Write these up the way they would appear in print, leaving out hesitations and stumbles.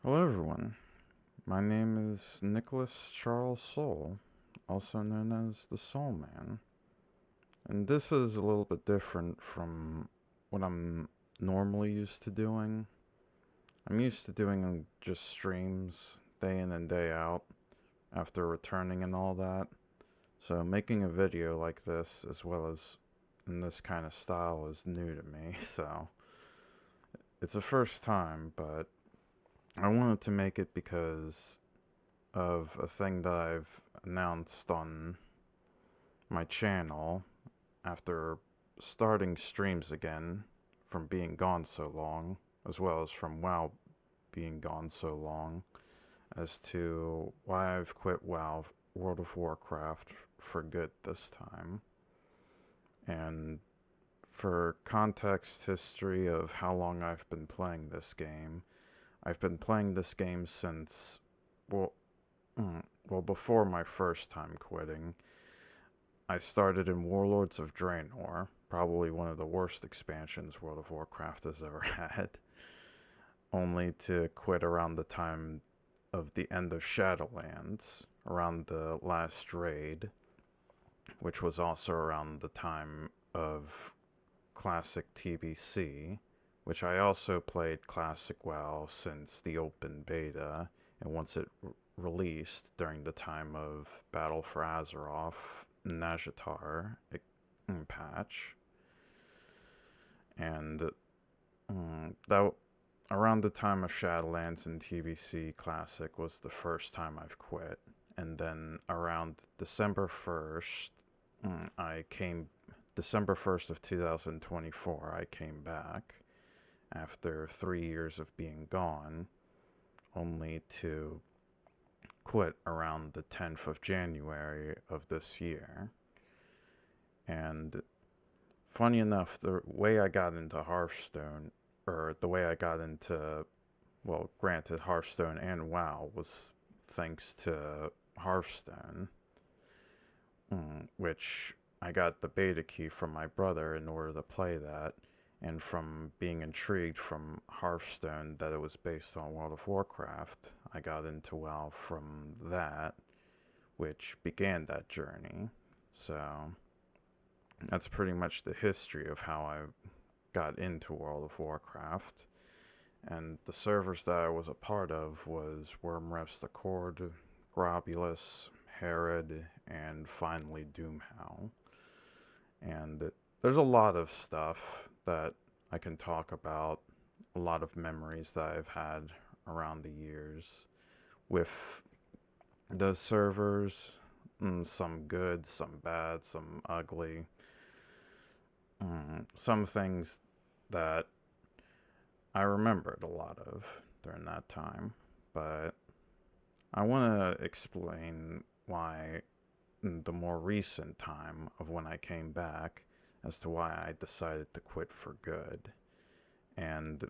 Hello, everyone. My name is Nicholas Charles Soul, also known as TheSoulman, and this is a little bit different from what I'm normally used to doing. I'm used to doing just streams day in and day out after returning and all that, so making a video like this, as well as in this kind of style, is new to me, so it's a first time, but I wanted to make it because of a thing that I've announced on my channel after starting streams again from being gone so long, as well as from WoW being gone so long, as to why I've quit WoW, World of Warcraft, for good this time. And for context history of how long I've been playing this game, I've been playing this game since, well, before my first time quitting. I started in Warlords of Draenor, probably one of the worst expansions World of Warcraft has ever had, only to quit around the time of the end of Shadowlands, around the last raid, which was also around the time of Classic TBC, which I also played Classic WoW since the open beta, and once it released during the time of Battle for Azeroth, Najatar patch, and that around the time of Shadowlands and TBC Classic was the first time I've quit, and then around December 1st, I came December 1st of 2024, I came back after 3 years of being gone, only to quit around the 10th of January of this year. And funny enough, the way I got into Hearthstone, or the way I got into, well, granted, Hearthstone and WoW, was thanks to Hearthstone, which I got the beta key from my brother in order to play that, and from being intrigued from Hearthstone that it was based on World of Warcraft, I got into WoW from that, which began that journey. So that's pretty much the history of how I got into World of Warcraft. And the servers that I was a part of was Wormrest Accord, Grobulus, Herod, and finally Doomhow. And there's a lot of stuff that I can talk about, a lot of memories that I've had around the years with those servers. Some good, some bad, some ugly. Some things that I remembered a lot of during that time. But I want to explain why the more recent time of when I came back, as to why I decided to quit for good. And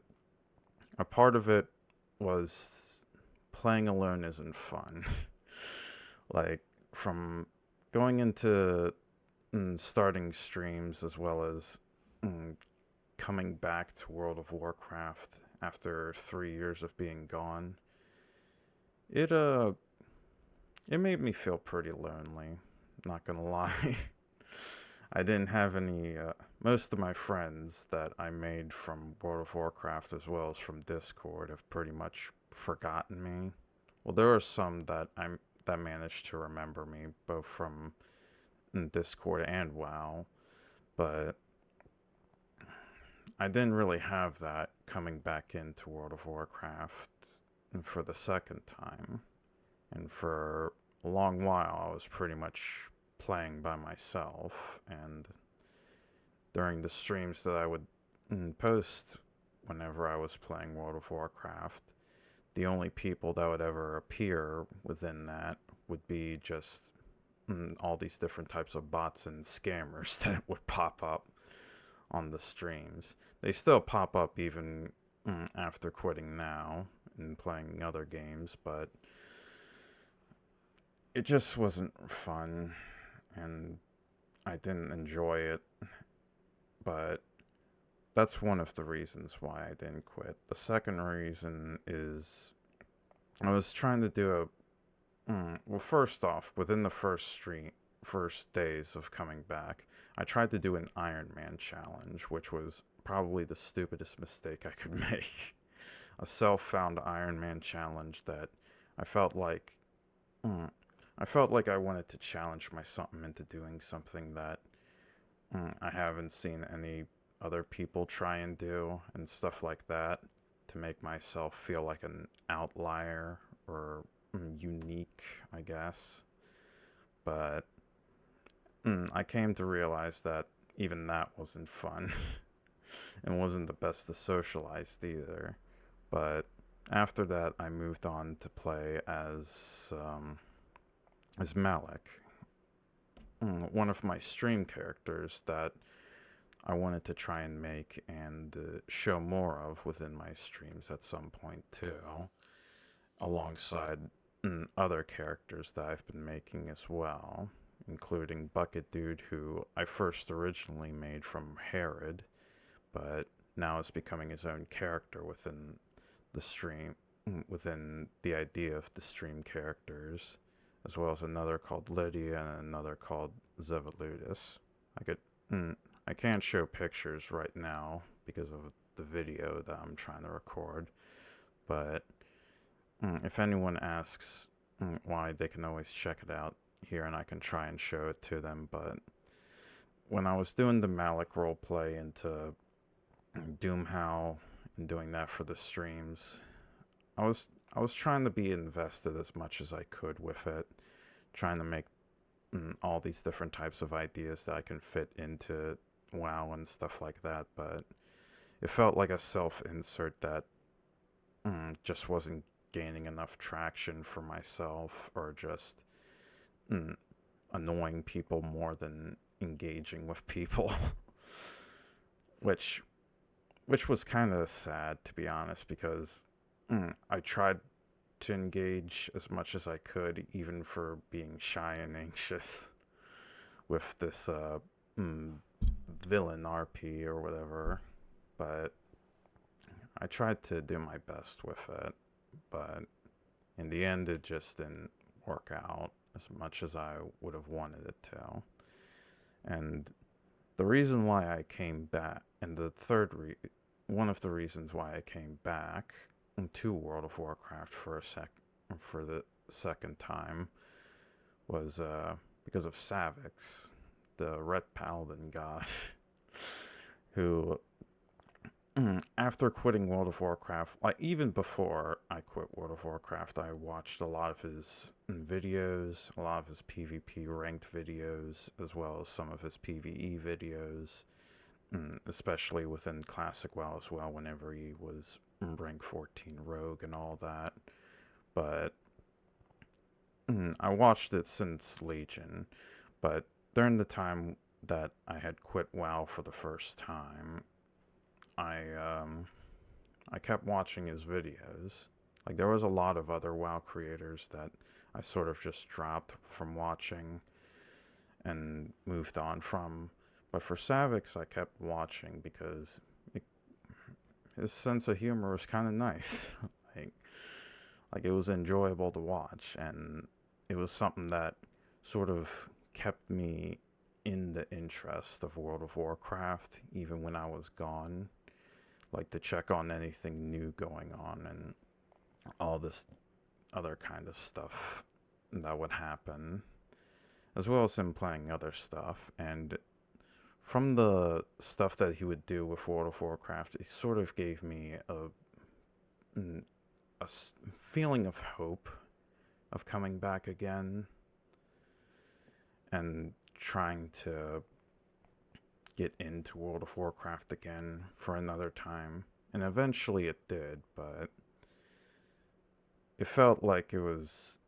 a part of it was playing alone isn't fun. Like, from going into starting streams, as well as coming back to World of Warcraft after 3 years of being gone, it it made me feel pretty lonely, not gonna lie. I didn't have any, most of my friends that I made from World of Warcraft, as well as from Discord, have pretty much forgotten me. Well, there are some that managed to remember me, both from Discord and WoW, but I didn't really have that coming back into World of Warcraft for the second time. And for a long while, I was pretty much playing by myself, and during the streams that I would post whenever I was playing World of Warcraft, the only people that would ever appear within that would be just all these different types of bots and scammers that would pop up on the streams. They still pop up even after quitting now and playing other games, but it just wasn't fun, and I didn't enjoy it. But that's one of the reasons why I didn't quit. The second reason is I was trying to do well, first off, within the first days of coming back, I tried to do an Iron Man challenge, which was probably the stupidest mistake I could make. A self-found Iron Man challenge that I felt like, mm, I felt like I wanted to challenge myself into doing something that I haven't seen any other people try and do, and stuff like that, to make myself feel like an outlier or unique, I guess. But I came to realize that even that wasn't fun and wasn't the best to socialize either. But after that, I moved on to play as Malik, one of my stream characters that I wanted to try and make and show more of within my streams at some point too, alongside other characters that I've been making as well, including Bucket Dude, who I first originally made from Herod, but now is becoming his own character within the stream, within the idea of the stream characters, as well as another called Lydia and another called Zevaludis. I could, I can't show pictures right now because of the video that I'm trying to record, but if anyone asks why, they can always check it out here and I can try and show it to them. But when I was doing the Malik roleplay into Doomhow and doing that for the streams, I was trying to be invested as much as I could with it, trying to make all these different types of ideas that I can fit into WoW and stuff like that. But it felt like a self-insert that just wasn't gaining enough traction for myself, or just annoying people more than engaging with people, which was kind of sad, to be honest, because I tried to engage as much as I could, even for being shy and anxious with this villain RP or whatever. But I tried to do my best with it, but in the end, it just didn't work out as much as I would have wanted it to. And the reason why I came back, and one of the reasons why I came back to World of Warcraft for the second time, was because of Savix, the Red Paladin god, who after quitting World of Warcraft, like even before I quit World of Warcraft, I watched a lot of his videos, a lot of his PvP ranked videos, as well as some of his PvE videos, especially within Classic WoW as well, whenever he was rank 14 Rogue and all that. But I watched it since Legion, but during the time that I had quit WoW for the first time, I kept watching his videos. Like, there was a lot of other WoW creators that I sort of just dropped from watching and moved on from. But for Savix, I kept watching because his sense of humor was kind of nice. like, it was enjoyable to watch, and it was something that sort of kept me in the interest of World of Warcraft, even when I was gone. Like, to check on anything new going on and all this other kind of stuff that would happen, as well as him playing other stuff. And from the stuff that he would do with World of Warcraft, it sort of gave me a feeling of hope of coming back again and trying to get into World of Warcraft again for another time. And eventually it did, but it felt like it was...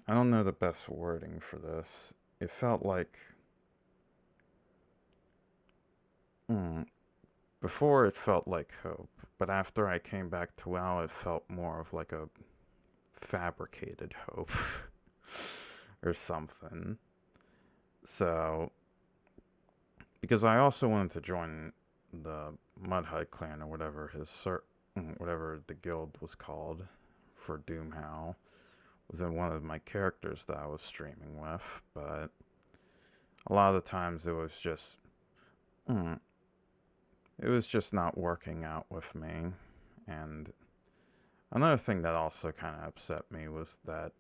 I don't know the best wording for this. It felt like... before it felt like hope, but after I came back to WoW, it felt more of like a fabricated hope or something. So, because I also wanted to join the Mudhide clan, or whatever whatever the guild was called, for Doomhow within one of my characters that I was streaming with, but a lot of the times mm, it was just not working out with me. And another thing that also kind of upset me was that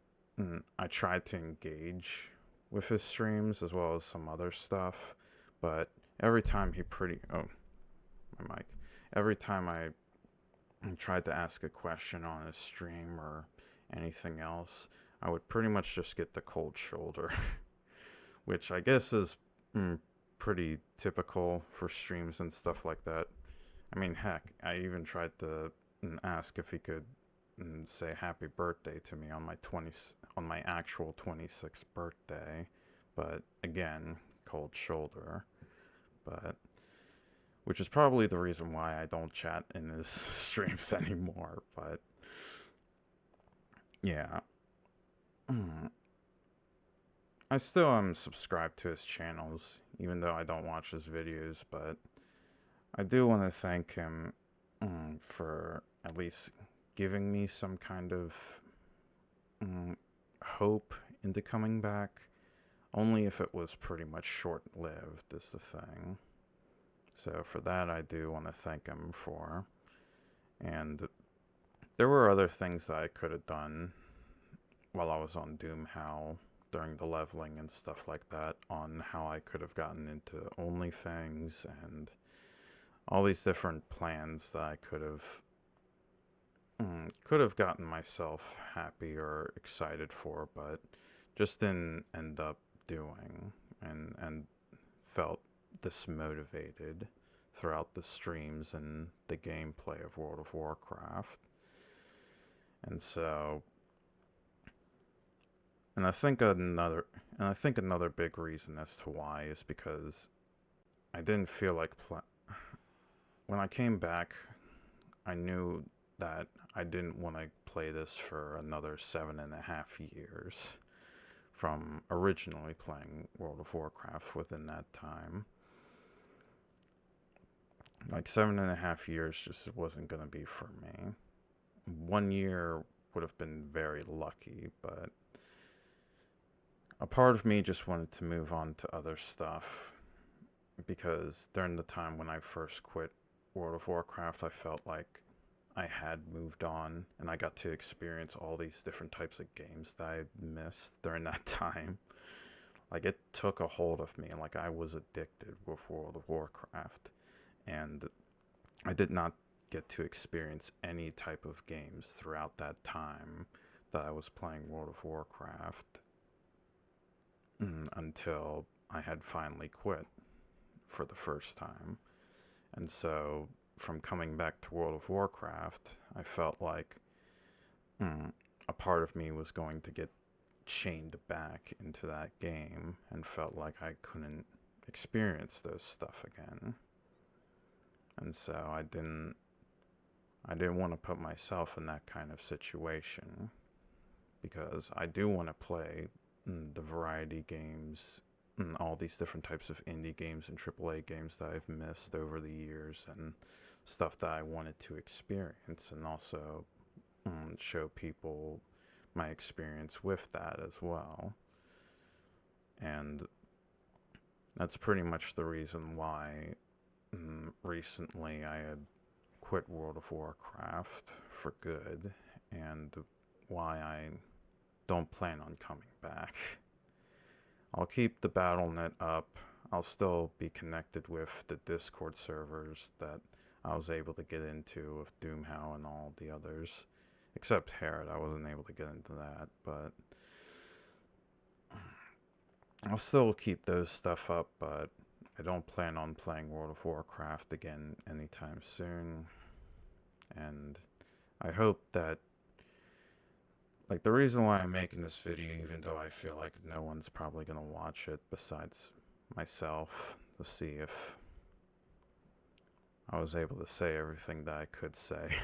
I tried to engage with his streams as well as some other stuff, but every time my mic, every time I tried to ask a question on his stream or anything else, I would pretty much just get the cold shoulder, which I guess is pretty typical for streams and stuff like that. I mean, heck, I even tried to ask if he could say happy birthday to me on my actual 26th birthday, but again, cold shoulder. But which is probably the reason why I don't chat in his streams anymore. But yeah, I still am subscribed to his channels, even though I don't watch his videos. But I do want to thank him for at least giving me some kind of hope into coming back. Only if it was pretty much short-lived is the thing. So for that, I do want to thank him for. And there were other things that I could have done while I was on Doomhow during the leveling and stuff like that, on how I could have gotten into OnlyFans and all these different plans that I could have gotten myself happy or excited for, but just didn't end up doing, and felt dismotivated throughout the streams and the gameplay of World of Warcraft. And so, and I think another big reason as to why is because I didn't feel like when I came back, I knew that I didn't want to play this for another 7.5 years from originally playing World of Warcraft within that time. Like 7.5 years just wasn't going to be for me. 1 year would have been very lucky, but a part of me just wanted to move on to other stuff, because during the time when I first quit World of Warcraft, I felt like I had moved on and I got to experience all these different types of games that I missed during that time. Like, it took a hold of me, like I was addicted with World of Warcraft, and I did not get to experience any type of games throughout that time that I was playing World of Warcraft until I had finally quit for the first time. And so from coming back to World of Warcraft, I felt like a part of me was going to get chained back into that game, and felt like I couldn't experience those stuff again. And so I didn't want to put myself in that kind of situation, because I do want to play the variety games, all these different types of indie games and AAA games that I've missed over the years, and stuff that I wanted to experience, and also show people my experience with that as well. And that's pretty much the reason why recently I had quit World of Warcraft for good, and why I don't plan on coming back. I'll keep the BattleNet up. I'll still be connected with the Discord servers that I was able to get into with Doomhow and all the others. Except Herod, I wasn't able to get into that, but I'll still keep those stuff up, but I don't plan on playing World of Warcraft again anytime soon. And I hope that, like, the reason why I'm making this video, even though I feel like no one's probably going to watch it besides myself, to see if I was able to say everything that I could say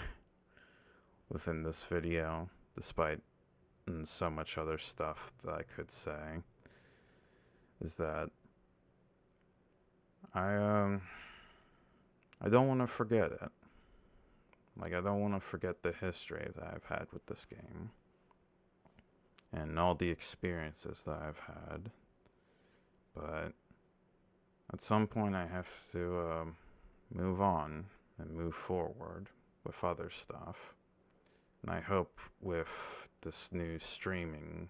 within this video, despite so much other stuff that I could say, is that I don't want to forget it. Like, I don't want to forget the history that I've had with this game and all the experiences that I've had. But at some point, I have to move on and move forward with other stuff. And I hope with this new streaming,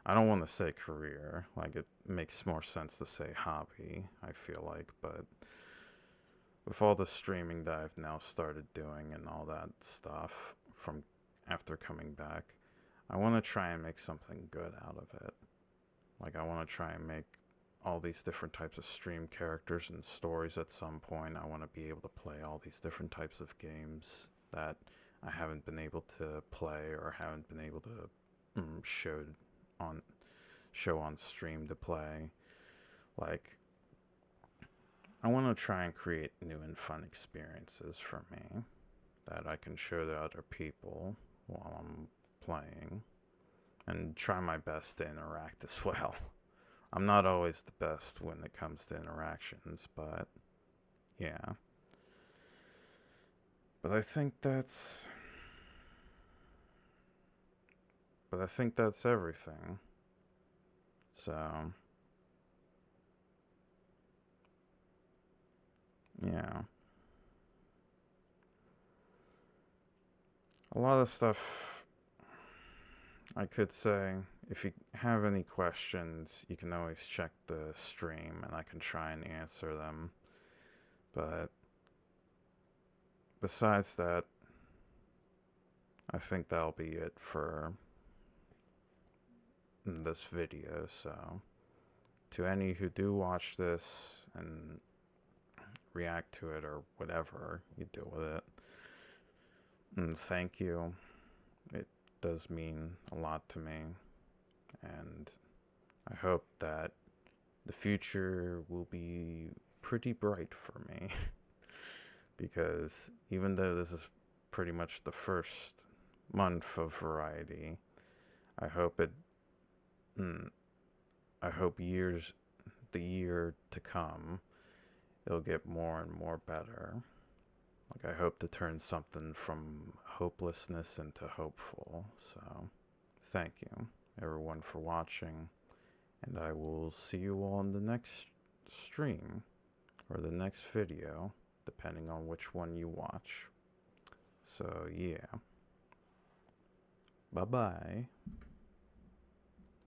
I don't want to say career, like it makes more sense to say hobby, I feel like, but with all the streaming that I've now started doing and all that stuff from after coming back, I want to try and make something good out of it. Like, I want to try and make all these different types of stream characters and stories at some point. I want to be able to play all these different types of games that I haven't been able to play or haven't been able to on show on stream to play. Like, I want to try and create new and fun experiences for me that I can show to other people while I'm playing, and try my best to interact as well. I'm not always the best when it comes to interactions, but yeah. But I think that's everything. So, yeah. A lot of stuff I could say. If you have any questions, you can always check the stream and I can try and answer them. But besides that, I think that'll be it for this video. So, to any who do watch this and react to it or whatever you do with it, thank you. It does mean a lot to me, and I hope that the future will be pretty bright for me. Because even though this is pretty much the first month of variety, I hope it. I hope the year to come, it'll get more and more better. Like, I hope to turn something from hopelessness into hopeful. So, thank you, everyone, for watching. And I will see you all in the next stream or the next video, depending on which one you watch. So, yeah. Bye bye.